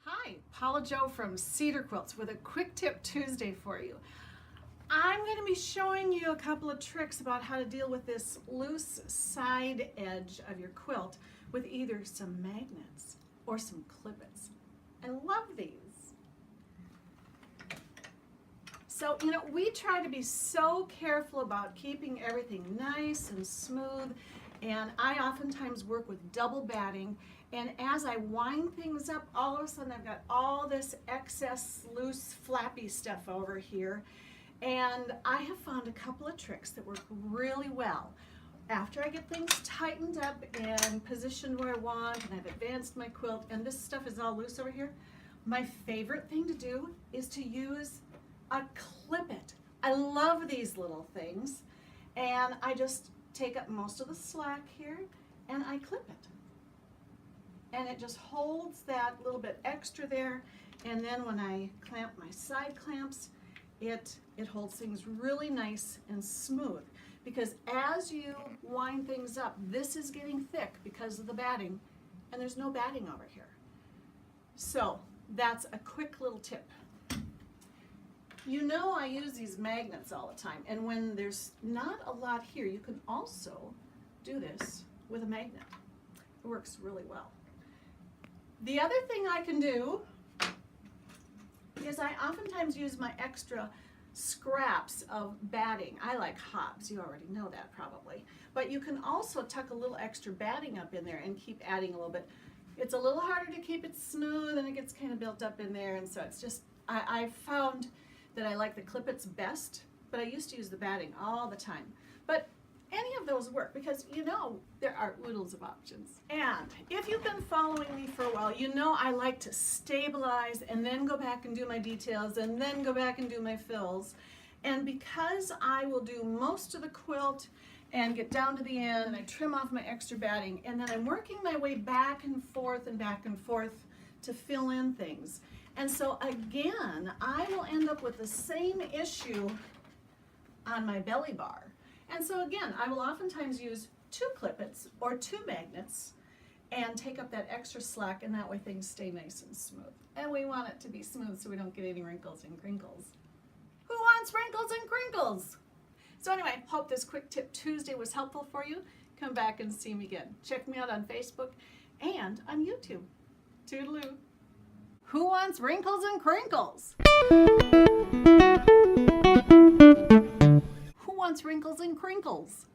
Hi, Paola Jo from SederQuilts with a quick tip Tuesday for you. I'm going to be showing you a couple of tricks about how to deal with this loose side edge of your quilt with either some magnets or some KLIPits. I love these. So, we try to be so careful about keeping everything nice and smooth, and I oftentimes work with double batting, and as I wind things up, all of a sudden I've got all this excess loose flappy stuff over here, and I have found a couple of tricks that work really well. After I get things tightened up and positioned where I want, and I've advanced my quilt, and this stuff is all loose over here, my favorite thing to do is to use a KLIPit. I love these little things, and I just take up most of the slack here and I clip it, and it just holds that little bit extra there, and then when I clamp my side clamps, it holds things really nice and smooth, because as you wind things up, this is getting thick because of the batting, and there's no batting over here. So that's a quick little tip. I use these magnets all the time, and when there's not a lot here, you can also do this with a magnet. It works really well. The other thing I can do is I oftentimes use my extra scraps of batting. I like hobs, you already know that probably, but you can also tuck a little extra batting up in there and keep adding a little bit. It's a little harder to keep it smooth, and it gets kind of built up in there, and so it's just, I found that I like the KLIPits best, but I used to use the batting all the time. But any of those work, because there are oodles of options. And if you've been following me for a while, I like to stabilize and then go back and do my details and then go back and do my fills. And because I will do most of the quilt and get down to the end and I trim off my extra batting, and then I'm working my way back and forth to fill in things. And so again, I will end up with the same issue on my belly bar. And so again, I will oftentimes use 2 KLIPits or 2 magnets and take up that extra slack, and that way things stay nice and smooth. And we want it to be smooth so we don't get any wrinkles and crinkles. Who wants wrinkles and crinkles? So anyway, hope this quick tip Tuesday was helpful for you. Come back and see me again. Check me out on Facebook and on YouTube. Toodaloo. Who wants wrinkles and crinkles? Who wants wrinkles and crinkles?